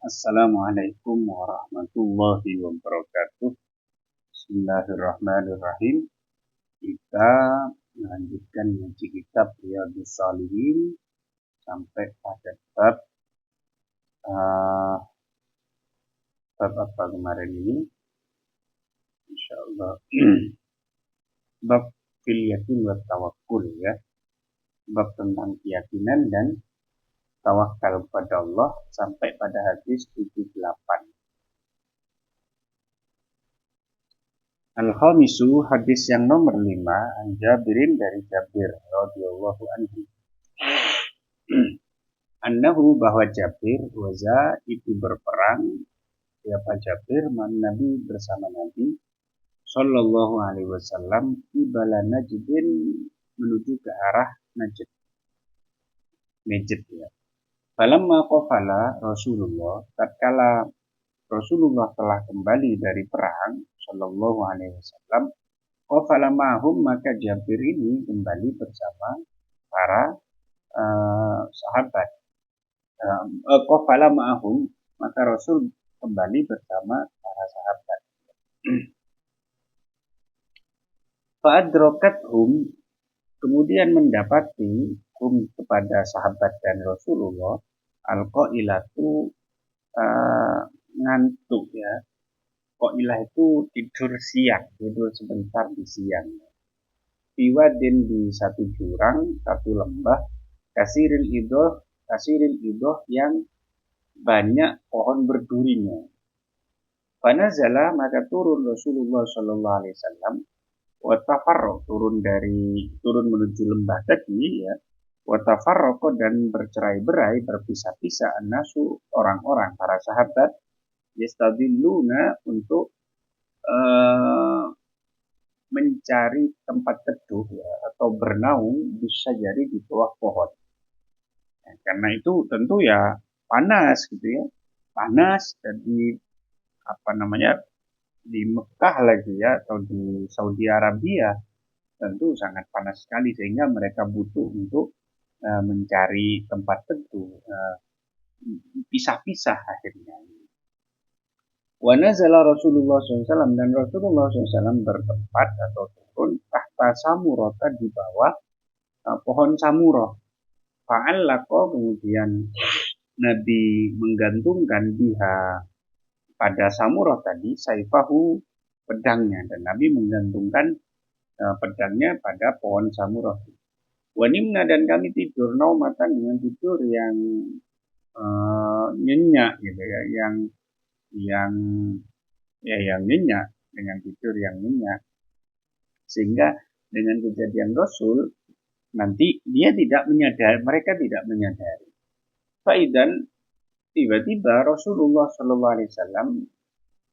Assalamualaikum warahmatullahi wabarakatuh. Bismillahirrahmanirrahim. Kita melanjutkan ngaji kitab Riyadhus Shalihin sampai pada uh, bab apa kemarin ini? Insyaallah bab fil yakin wa tawakkul ya. Bab tentang keyakinan dan tawakal kepada Allah sampai pada hadis 78. Al-Khamisu hadis yang nomor 5 an Jabirin dari Jabir radhiyallahu anhu. Annahu bahwa Jabir waza itu berperang siapa Jabir man Nabi bersama Nabi sallallahu alaihi wasallam ibala Najdin menuju ke arah Najd. Ya. Falamma qafala Rasulullah tatkala Rasulullah telah kembali dari perang sallallahu alaihi wasallam qafala ma'hum maka Jabir ini kembali bersama para sahabat. Qafala ma'hum maka Rasul kembali bersama para sahabat. Fa'adrakathum kemudian mendapati kepada sahabat dan Rasulullah al-qailatu ngantuk ya. Qailah itu tidur siang, tidur sebentar di siang. Fiwadin di satu jurang, satu lembah, kasiril idoh yang banyak pohon berdurinya. Fanazala maka turun Rasulullah Shallallahu Alaihi Wasallam watafarro turun menuju lembah tadi ya. Watafarroko dan bercerai-berai berpisah-pisah an-nasu orang-orang para sahabat yastadilluna untuk mencari tempat teduh ya, atau bernaung bisa jadi di bawah pohon. Nah, karena itu tentu ya panas gitu ya, panas dan di Mekah lagi ya atau di Saudi Arabia tentu sangat panas sekali sehingga mereka butuh untuk mencari tempat teduh, pisah-pisah akhirnya. Wa nazala Rasulullah SAW dan Rasulullah SAW bertempat atau turun tahta samurata di bawah pohon samurah. Fa'allaqo kemudian Nabi menggantungkan biha pada samurah tadi saifahu pedangnya dan Nabi menggantungkan pedangnya pada pohon samurah. Wanimna dan kami tidur naumatan dengan tidur yang nyenyak gitu ya, yang nyenyak dengan tidur yang nyenyak sehingga dengan kejadian Rasul nanti mereka tidak menyadari. Faidan tiba-tiba Rasulullah Shallallahu Alaihi Wasallam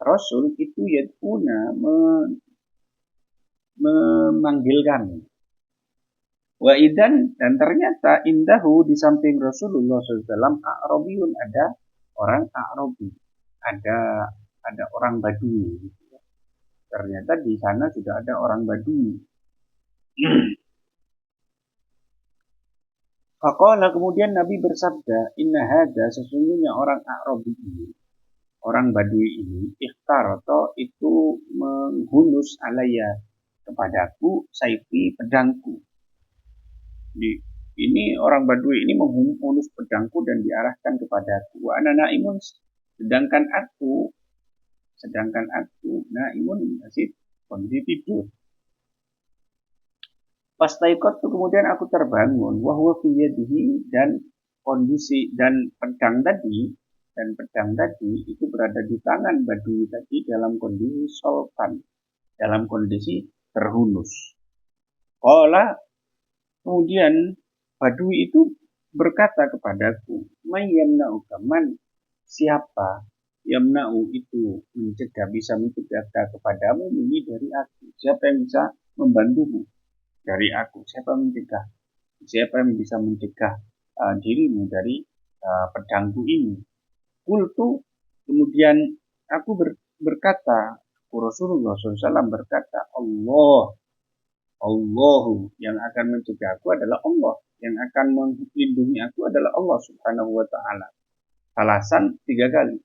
Rasul itu yad'una memanggil kami. Wa idan dan ternyata indahu di samping Rasulullah SAW A'rabiyun ada orang A'rabi, ada orang Badui. Ternyata di sana sudah ada orang Badui. Faqala kemudian Nabi bersabda, Inna hada sesungguhnya orang A'rabi ini, orang Badui ini, ikhtarata itu menghunus alaya kepadaku saifi pedangku. Ini orang Badui ini menghunus pedangku dan diarahkan kepadaku. Wa ana naimun sedangkan aku naimun masih kondisi tidur. Pastaikot itu kemudian aku terbangun wahwa fi yadihi dan kondisi dan pedang tadi itu berada di tangan Badui tadi dalam kondisi soltan, dalam kondisi terhunus. Qala kemudian Badui itu berkata kepadaku, "Mayyamna'uka man siapa yamna'u itu bisa mencegah kepadamu ini dari aku? Siapa yang bisa membantumu dari aku? Siapa yang bisa mencegah dirimu dari pedangku ini?" Qultu kemudian aku berkata, Rasulullah SAW berkata, Allahu yang akan mencegah aku adalah Allah, yang akan melindungi aku adalah Allah Subhanahu wa taala. alasan 3 kali.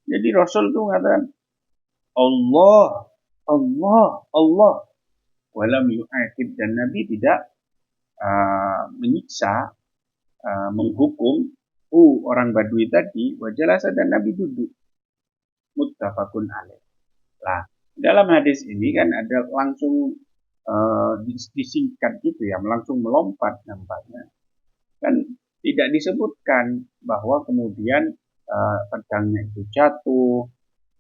Jadi Rasul itu mengatakan Allah, Allah, Allah. Walam yu'aqib, dan Nabi tidak menyiksa, menghukum orang Badui tadi. Wajalasa, dan Nabi duduk. Muttafaqun alaih. Nah, dalam hadis ini kan ada langsung disingkat gitu ya, langsung melompat nampaknya. Kan tidak disebutkan bahwa kemudian pedangnya itu jatuh,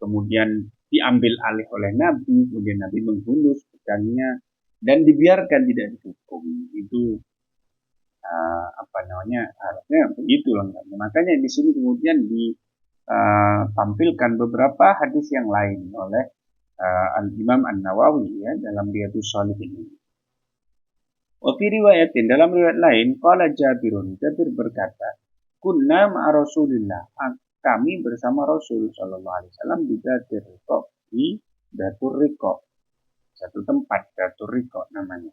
kemudian diambil alih oleh Nabi, kemudian Nabi menghunus pedangnya dan dibiarkan tidak dihukum. Itu harusnya begitu lengkapnya. Makanya di sini kemudian ditampilkan beberapa hadis yang lain oleh Al-Imam An-Nawawi ya dalam Riyadhus Shalihin ini. Wa fi riwayatin, dalam riwayat lain, qala Jabirun, Jabir berkata, kunna ma'a Rasulillah, kami bersama Rasul sallallahu alaihi wasallam di Datur Riqaq, di Datur Riqaq, satu tempat, Datur Riqaq namanya.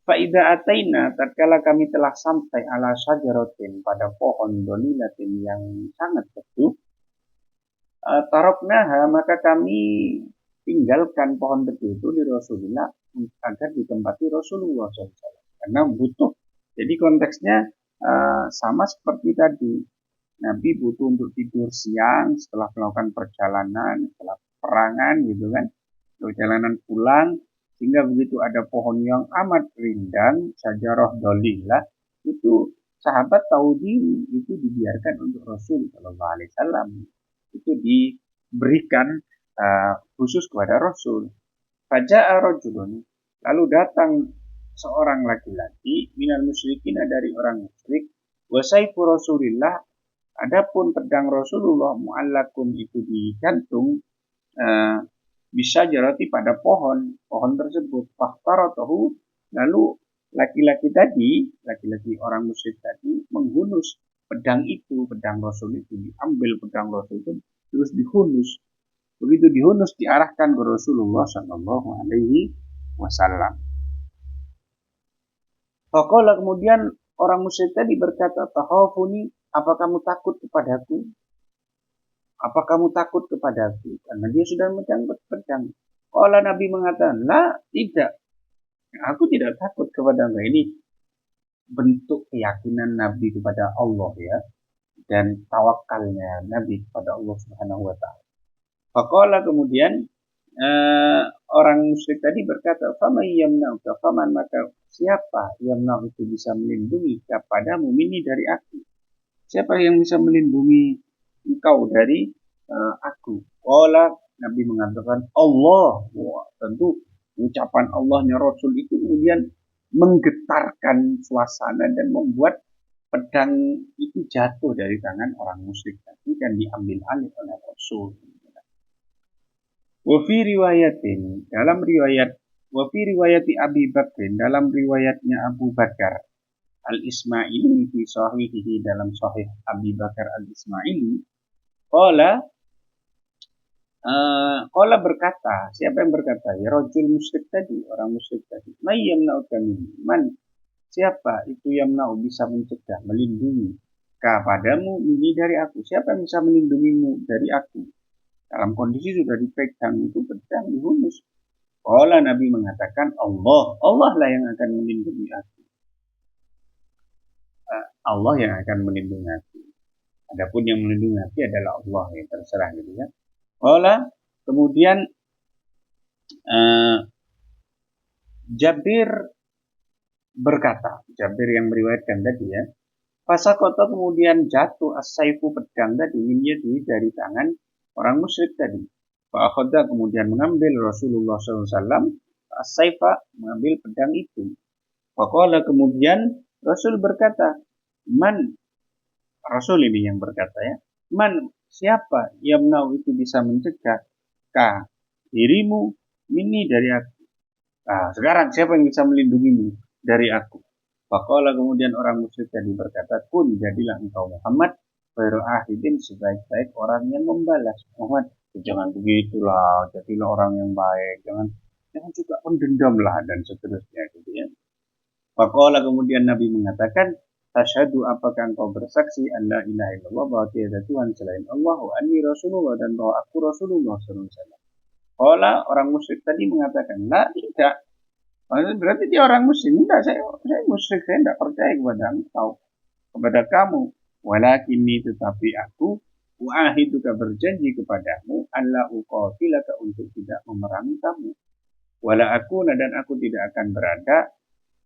Fa'idha ataina, tatkala kami telah sampai ala syajaratin, pada pohon dolilatin yang sangat teduh, taroknaha, maka kami tinggalkan pohon teduh itu di Rasulullah agar ditempati Rasulullah SAW. Karena butuh. Jadi konteksnya sama seperti tadi. Nabi butuh untuk tidur siang setelah melakukan perjalanan, setelah perangan gitu kan. Perjalanan pulang, sehingga begitu ada pohon yang amat rindang, syajarah dolilah, itu sahabat tahu diri, itu dibiarkan untuk Rasul SAW. Itu diberikan khusus kepada Rasul. Faja'a rajulun, lalu datang seorang laki-laki minal musyrikin, dari orang musyrik, wa saifu Rasulillah, adapun pedang Rasulullah mu'allakun, itu digantung bisa jarati pada pohon tersebut. Fakhtaratahu, lalu laki-laki orang musyrik tadi menghunus pedang Rasul itu, diambil pedang Rasul itu terus dihunus. Begitu dihunus diarahkan ke Rasulullah Shallallahu Alaihi Wasallam. Faqala, kemudian orang musyrik tadi berkata, tahafuni, apa kamu takut kepadaku? Apa kamu takut kepadaku? Karena dia sudah memegang pedang. Qala, Nabi mengatakan, la, tidak. Aku tidak takut kepada Anda. Ini bentuk keyakinan Nabi kepada Allah ya, dan tawakalnya Nabi kepada Allah Subhanahu wa taala. Faqala, kemudian orang musyrik tadi berkata, faman yamna'uka, faman, maka siapa yamna'u, itu bisa melindungi kepadamu mini, dari aku. Siapa yang bisa melindungi engkau dari aku? Qala, Nabi mengatakan Allah. Wah, tentu ucapan Allahnya Rasul itu kemudian menggetarkan suasana dan membuat pedang itu jatuh dari tangan orang musyrik tadi dan diambil alih oleh Rasul. Wa fi riwayatin, dalam riwayat, wa fi riwayati Abi Bakr, dalam riwayatnya Abu Bakar Al-Ismaili fi sahihihi, dalam sahih Abi Bakar Al-Ismaili, qala berkata, siapa yang berkata? Ya rajul musyrik tadi, orang musyrik tadi. May yamna'uka minni, man, siapa itu yamna'u, bisa mencegah, melindungi kepadamu ini, dari aku. Siapa yang bisa melindungimu dari aku? Dalam kondisi sudah dipegang itu pedang, dihunus. Qala, Nabi mengatakan Allah. Allah lah yang akan melindungi aku. Allah yang akan melindungi aku. Adapun yang melindungi hati adalah Allah, yang terserah gitu ya. Qala, kemudian Jabir berkata, Jabir yang meriwayatkan tadi ya, fasaqata, kemudian jatuh as-saifu, pedang tadi, dari tangan orang musyrik tadi. Fa'akhadha, kemudian mengambil Rasulullah SAW as-saifa, mengambil pedang itu. Faqala, kemudian Rasul berkata, man, Rasul ini yang berkata ya, man, siapa yamna'u, itu bisa mencegah dirimu mini, dari aku. Nah, sekarang siapa yang bisa melindungimu dari aku? Faqala, kemudian orang musyrik tadi berkata, kun, jadilah engkau Muhammad khairu ahidin, sebaik-baik orang yang membalas. Muhammad, jangan begitulah, jadilah orang yang baik, jangan juga pendendam lah, dan seterusnya gitu ya. Faqala, kemudian Nabi mengatakan, Tasyhadu apakah engkau bersaksi an la ilaha illallah bahwa tiada Tuhan selain Allah wa anni Rasulullah dan bahwa aku Rasulullah sallallahu alaihi wasallam. Orang musyrik tadi mengatakan, la tidak. Berarti dia orang muslim. Tidak, saya musyrik, saya tidak percaya kepada engkau, kepada kamu. Walakinni tetapi aku wa'ahiduka berjanji kepadamu alla uqatilaka untuk tidak memerangi kamu. Wala aku dan aku tidak akan berada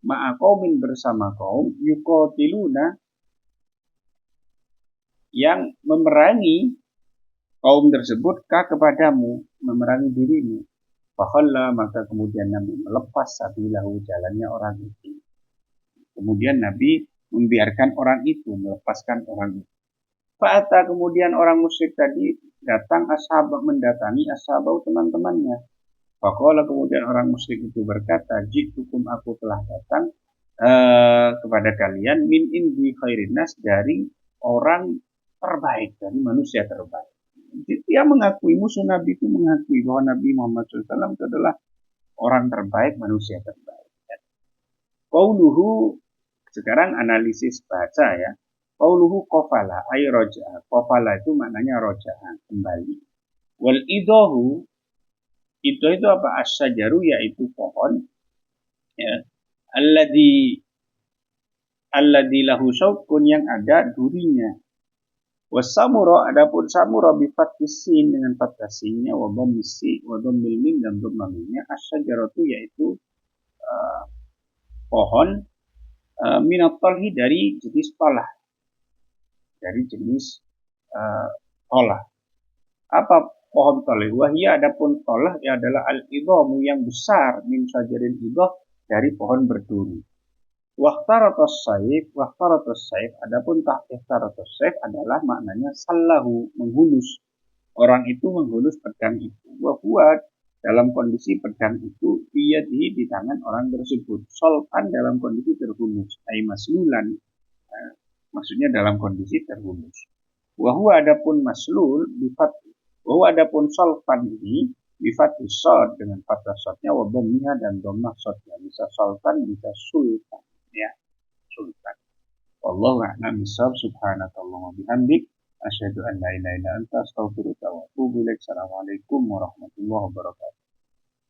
ma'aqaumin bersama kaum yuqatiluna yang memerangi kaum tersebut kepadamu, memerangi dirimu. Fakhalla maka kemudian Nabi melepas sabilahu jalannya orang itu. Kemudian Nabi membiarkan orang itu, melepaskan orang itu. Fa'ata kemudian orang musyrik tadi datang mendatangi ashabau teman-temannya. Faqala kemudian orang musyrik itu berkata, jitukum aku telah datang kepada kalian min indi khairin nas dari orang terbaik, dari manusia terbaik. Dia mengakui, musuh Nabi itu mengakui bahwa Nabi Muhammad SAW itu adalah orang terbaik, manusia terbaik. Qauluhu, sekarang analisis bahasa ya. Qauluhu qafala ay roja'a. Qafala itu maknanya roja'a, kembali. Wal idahu, itu apa? Asyajaru yaitu pohon. Ya. Alladhi lahu syaukun yang ada durinya. Wasamura adapun samura bifathis sin dengan fathah sinnya wa dhammisi wa dhammil mim dan dhammah mimnya asyajaratu yaitu pohon minat talhi dari jenis tolah. Dari jenis tolah. Apa pohon tolah? Wahia adapun tolah ya adalah al-idhamu yang besar min syajarin idhah dari pohon berduri. Waktaratus saif, adapun tahtaratus saif adalah maknanya sallahu, menghunus. Orang itu menghunus pedang itu. Wahuat dalam kondisi pedang itu di tangan orang tersebut. Solpan dalam kondisi terhunus. Ay maslulan, maksudnya dalam kondisi terhunus. Wahuat adapun maslul wahuat adapun solpan ini bifat sod dengan fathah sodnya wabomnya dan domah sodnya. Bisa solpan, bisa sultan. Ya, sultan. Wallahu a'lam bishawab. Subhanakallahumma bihamdik asyhadu an la ilaha illa anta astaghfiruka wa atubu ilaik. Assalamualaikum warahmatullahi wabarakatuh.